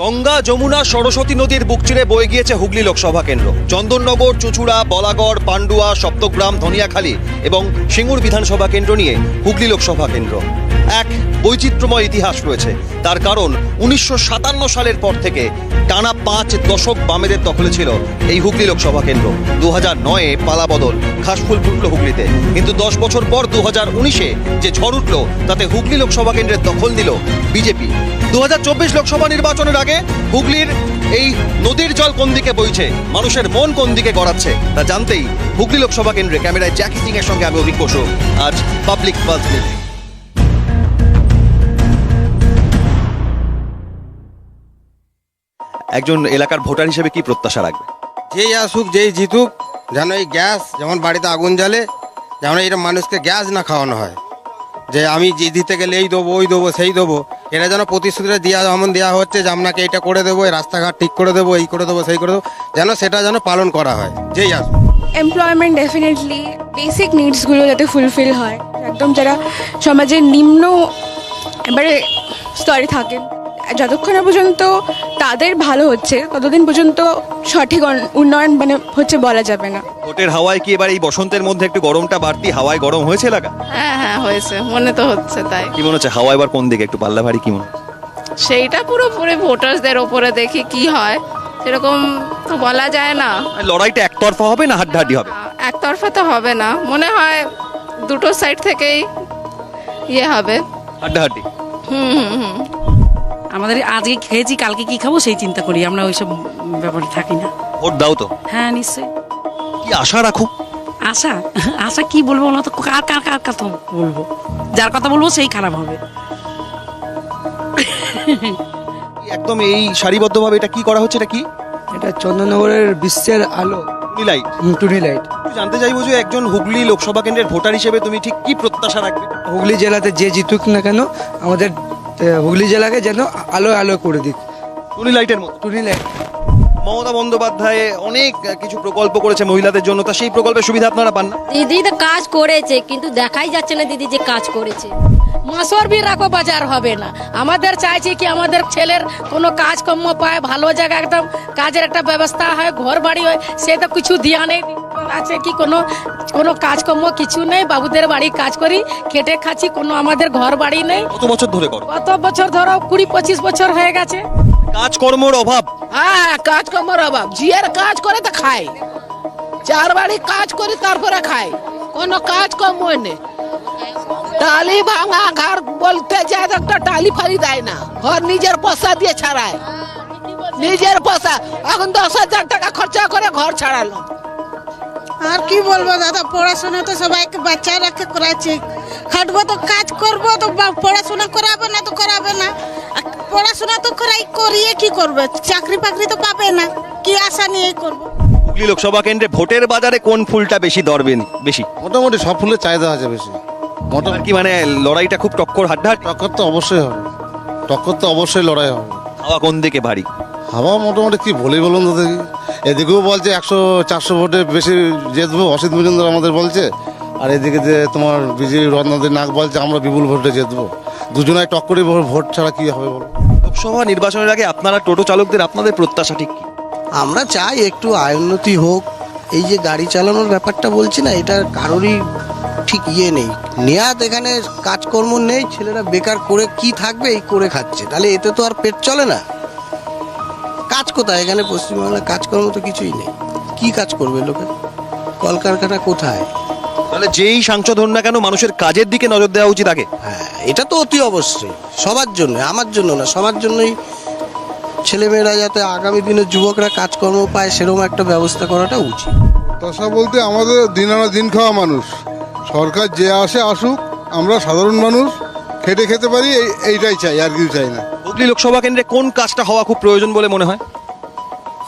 গঙ্গা, যমুনা, সরস্বতী নদীর বুক চিরে বয়ে গিয়েছে হুগলি লোকসভা কেন্দ্র। চন্দননগর, চুঁচুড়া, বলাগড়, পান্ডুয়া, সপ্তগ্রাম, ধনিয়াখালী এবং সিঙ্গুর বিধানসভা কেন্দ্র নিয়ে হুগলি লোকসভা কেন্দ্র এক বৈচিত্র্যময় ইতিহাস রয়েছে। তার কারণ 1957 সালের পর থেকে টানা 5 দশক বামেদের দখলে ছিল এই হুগলি লোকসভা কেন্দ্র। 2009-এ পালাবদল, ঘাসফুল ফুটল হুগলিতে, কিন্তু 10 বছর পর 2019-এ যে ঝড় উঠল তাতে হুগলি লোকসভা কেন্দ্রের দখল নিল বিজেপি। 2024 লোকসভা নির্বাচনের আগে হুগলির এই নদীর জল কোন দিকে বইছে, মানুষের মন কোন দিকে গড়াচ্ছে তা জানতেই হুগলি লোকসভা কেন্দ্রে ক্যামেরায় জ্যাকি সিং এর সঙ্গে আমি অভিক বসু আজ পাবলিক পালস নিউজে। একজন এলাকার ভোটার হিসেবে কি প্রত্যাশা রাখবে? যেই আসুক যেই জিতুক, যেন এই গ্যাস যেমন বাড়িতে আগুন জ্বালে, যেমন এটা মানুষকে গ্যাস না খাওয়ানো হয়, যে আমি যে দিতে গেলে এই দেবো ওই দেবো সেই দেবো, এটা যেন প্রতিশ্রুতিটা যেমন দেওয়া হচ্ছে যে আপনাকে এটা করে দেবো, এই রাস্তাঘাট ঠিক করে দেবো, এই করে দেবো সেই করে দেবো, যেন সেটা যেন পালন করা হয় যেই আসুক। এমপ্লয়মেন্ট ডেফিনেটলি, বেসিক নিডসগুলো যাতে ফুলফিল হয়, একদম যারা সমাজের নিম্ন এবারে স্তরে থাকেন, যতক্ষণ না পর্যন্ত তাদের ভালো হচ্ছে ততদিন পর্যন্ত সঠিক উন্নয়ন হচ্ছে বলা যাবে না। ভোটের হাওয়ায় কি এবার এই বসন্তের মধ্যে একটু গরমটা বাড়তি, হাওয়ায় গরম হয়েছে এলাকা? হ্যাঁ হয়েছে, মনে তো হচ্ছে তাই। কি মনে হচ্ছে হাওয়া এবার কোন দিকে, একটু পাল্লা ভারী কি মনে হয়? সেইটা পুরোপুরি ভোটার্সদের ওপরে দেখি কি হয়, সেরকম তো বলা যায় না। লড়াইটা একতরফা হবে না হাড্ডাহাড্ডি হবে? একতরফা তো হবে না, মনে হয় দুটো সাইড থেকেই ইয়ে হবে, হাড্ডাহাড্ডি। হুম। আমাদের আজকে খেয়েছি কালকে কি খাবো সেই চিন্তা করি, আমরা ওইসব ব্যাপারে থাকি না। ভোট দাও তো? হ্যাঁ নিশ্চয়ই। কি আশা রাখো? আশা আশা কি বলবো, ওরা তো কার কার কার কথা বলবো, যার কথা বলবো সেই খারাপ হবে। একদম এই সারিবদ্ধভাবে এটা কি করা হচ্ছে, এটা কি? এটা চন্দননগরের বিশ্বের আলো টুনি লাইট। টুনি লাইট। জানতে চাইবো যে একজন হুগলি লোকসভা কেন্দ্রের ভোটার হিসেবে তুমি ঠিক কি প্রত্যাশা রাখবে? হুগলি জেলাতে যে জিতুক না কেন আমাদের হুগলি জেলাকে যেন আলো আলো করে দিক, টুনি লাইটের মতো। টুনি লাইট। মমতা বন্দ্যোপাধ্যায় অনেক কিছু প্রকল্প করেছে মহিলাদের জন্য, তা সেই প্রকল্পের সুবিধা আপনারা পান না? দিদি তো কাজ করেছে কিন্তু দেখাই যাচ্ছে না দিদি যে কাজ করেছে। মাসর বি রাখো বাজার হবে না, আমাদের চাইছি কি আমাদের ছেলের কোনো কাজকর্ম পায়, ভালো জায়গায় একদম কাজের একটা ব্যবস্থা হয়, ঘর বাড়ি হয়, সে তো কিছু দেওয়া নেই। আছে কি কোনো কাজকর্ম কিছু নেই, বাবুদের বাড়ি কাজ করি খেটে খাচ্ছি, কোনো আমাদের ঘর বাড়ি নেই। কত বছর ধরে করো? কত বছর ধরো 20-25 বছর হয়ে গেছে। কাজকর্মর অভাব? হ্যাঁ কাজকর্মের অভাব, জিয়ার কাজ করে তো খায়, চার বাড়ি কাজ করি তারপরে খায়, কোনো কাজকর্ম নেই। টালি ভাঙা ঘর বলতে যায় একটা টালি ফালি দেয় না, ঘর নিজের পয়সা দিয়ে ছাড়ায়, নিজের পয়সা। এখন 10,000 টাকা খরচা করে ঘর ছাড়ালো। আর কি বলবো দাদা, পড়াশোনা তো সবাইকে বাচ্চারাকে করাচ্ছে, খাটবো তো কাজ করবো তো পড়াশোনা করাবে না তো করাবে না, পড়াশোনা তো করিয়ে কি করবে, চাকরি বাকরি তো পাবে না, কি আশা নিয়ে করবো। হুগলি লোকসভা কেন্দ্রে ভোটের বাজারে কোন ফুলটা বেশি দরবেন বেশি? মোটামুটি সব ফুলের চাহিদা আছে বেশি। আর কি মানে লড়াইটা খুব টক্কর, হাড্ডাহাড্ডি? টক্কর তো অবশ্যই হবে, টক্কর তো অবশ্যই লড়াই হবে। হাওয়া কোন দিকে ভারী? হাওয়া মোটামুটি কি বলুন তো দেখি, এদিকেও বলছে 100-400 ভোটে বেশি জিতবো, অসিত মজুমদার আমাদের বলছে, আর এদিকে যে তোমার বিজেপি রত্নাদের নাক বলছে আমরা বিপুল ভোটে জিতবো। দুজনায় টক্করে ভোট ছাড়া কি হবে বলো? লোকসভা নির্বাচনের আগে আপনারা টোটো চালকদের আপনাদের প্রত্যাশা ঠিক কি? আমরা চাই একটু আয় উন্নতি হোক। এই যে গাড়ি চালানোর ব্যাপারটা বলছি না, এটা কারোরই ঠিক নেই, নেয়াদ এখানে কাজকর্ম নেই, ছেলেরা বেকার করে কি থাকবে, এই করে খাচ্ছে, তাহলে এতে তো আর পেট চলে না। কাজ কোথায় এখানে পশ্চিমবাংলায়, কাজকর্ম তো কিছুই নেই, কি কাজ করবে লোকে, কলকারখানা কোথায়? তাহলে যেই সাংসদ হন না কেন মানুষের কাজের দিকে নজর দেওয়া উচিত আগে। হ্যাঁ এটা তো অতি অবশ্যই সবার জন্য, আমার জন্য না সবার জন্যই, ছেলেমেয়েরা যাতে আগামী দিনের যুবকরা কাজকর্ম পায় সেরকম একটা ব্যবস্থা করাটা উচিত। দশা বলতে আমাদের দিন আনা দিন খাওয়া মানুষ, সরকার যে আসে আসুক, আমরা সাধারণ মানুষ খেটে খেতে পারি, এইটাই চাই, আর কিছু চাই না। হুগলি লোকসভা কেন্দ্রে কোন কাজটা হওয়া খুব প্রয়োজন বলে মনে হয়?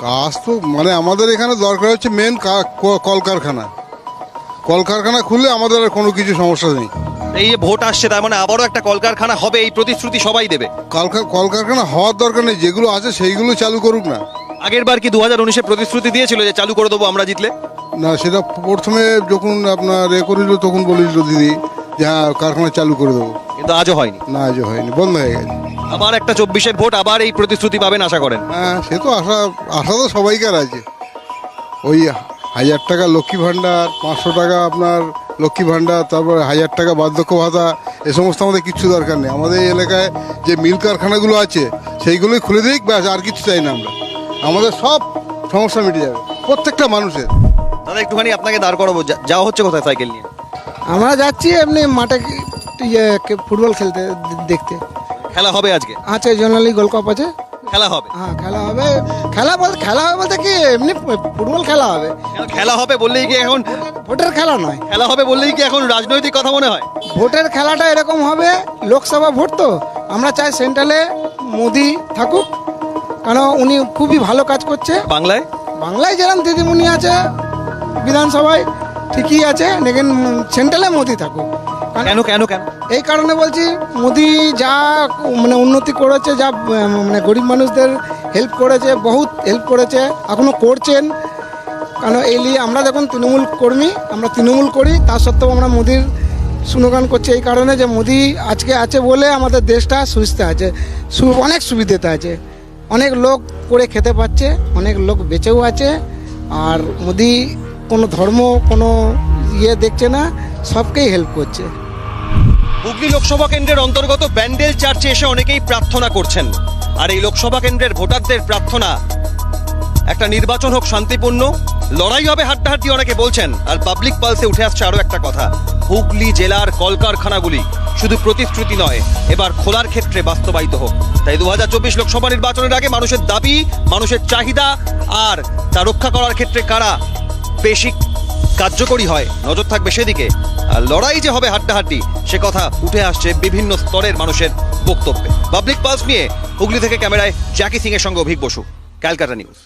কাজ তো মানে আমাদের এখানে দরকার হচ্ছে মেন কলকারখানা, কলকারখানা খুললে আমাদের আর কোনো কিছু সমস্যা নেই। এই যে ভোট আসছে তার মানে আবারও একটা কলকারখানা হবে, এই প্রতিশ্রুতি সবাই দেবে? কলকারখানা হওয়ার দরকার নেই, যেগুলো আছে সেইগুলো চালু করুক না। আগের বার কি 2019-এ প্রতিশ্রুতি দিয়েছিল যে চালু করে দেবো আমরা জিতলে? না, সেটা প্রথমে যখন আপনার করিল তখন বলেছিল দিদি যে হ্যাঁ কারখানা চালু করে দেবো, কিন্তু আজও হয়নি। না আজও হয়নি, বন্ধ হয়ে গেছে। আবার একটা 24-এর ভোট, আবার এই প্রতিশ্রুতি পাবেন আশা করেন? হ্যাঁ, সে তো আশা আশা তো সবাইকার আছে। ওই 1000 টাকা লক্ষ্মী ভাণ্ডার, 500 টাকা আপনার লক্ষ্মী ভাণ্ডার, তারপরে 1000 টাকা বার্ধক্য ভাতা, এ সমস্ত আমাদের কিচ্ছু দরকার নেই। আমাদের এই এলাকায় যে মিল কারখানাগুলো আছে সেইগুলোই খুলে দিক, ব্যাস, আর কিছু চাই না আমরা। আমাদের সব সমস্যা মিটে যাবে প্রত্যেকটা মানুষের। দাদা একটুখানি আপনাকে দাঁড় করাবো, যাওয়া হচ্ছে কোথায় সাইকেল নিয়ে? আমরা যাচ্ছি এমনি মাঠে ফুটবল খেলতে দেখতে। খেলা হবে আজকে? আছে জোনালি গোল্ড কাপ আছে। খেলা হবে? হ্যাঁ খেলা হবে। খেলা হবে বলতে কি এমনি ফুটবল খেলা হবে। খেলা হবে বললেই কি এখন ভোটের খেলা নয়? খেলা হবে বললেই কি এখন রাজনৈতিক কথা মনে হয়? ভোটের খেলাটা এরকম হবে, লোকসভা ভোট তো আমরা চাই সেন্ট্রালে মোদি থাকুক, কারণ উনি খুবই ভালো কাজ করছে। বাংলায় যেরকম দিদিমণি আছে বিধানসভায় ঠিকই আছে, লেকিন সেন্ট্রালে মোদি থাকুক। কেন কেন কেন? এই কারণে বলছি, মোদি যা মানে উন্নতি করেছে, যা মানে গরিব মানুষদের হেল্প করেছে, বহুত হেল্প করেছে, এখনও করছেন। কারণ এই নিয়ে আমরা যখন তৃণমূল কর্মী, আমরা তৃণমূল করি, তা সত্ত্বেও আমরা মোদির সুনগান করছি এই কারণে যে মোদি আজকে আছে বলে আমাদের দেশটা সুস্থ আছে, অনেক সুবিধাতে আছে, অনেক লোক করে খেতে পাচ্ছে, অনেক লোক বেঁচেও আছে। আর মোদি কোনো ধর্ম কোনো দেখছে না, সবকেই হেল্প করছে। হুগলি লোকসভা কেন্দ্রের অন্তর্গত ব্যান্ডেল চার্চে এসে অনেকেই প্রার্থনা করছেন। আর এই লোকসভা কেন্দ্রের ভোটারদের প্রার্থনা একটা নির্বাচন হোক শান্তিপূর্ণ, লড়াই হবে হাড্ডাহাড্ডি অনেকে বলছেন। আর পাবলিক পালসে উঠে আসছে আরো একটা কথা, হুগলি জেলার কলকারখানাগুলি শুধু প্রতিশ্রুতি নয়, এবার খোলার ক্ষেত্রে বাস্তবায়িত হোক। তাই 2024 লোকসভা নির্বাচনের আগে মানুষের দাবি, মানুষের চাহিদা আর তা রক্ষা করার ক্ষেত্রে কারা বেশি কার্যকরী হয়, নজর থাকবে সেদিকে। আর লড়াই যে হবে হাড্ডাহাড্ডি, সে কথা উঠে আসছে বিভিন্ন স্তরের মানুষের বক্তব্যে। পাবলিক পালস নিয়ে হুগলি থেকে ক্যামেরায় জ্যাকি সিং এর সঙ্গে অভিক বসু, ক্যালকাটা নিউজ।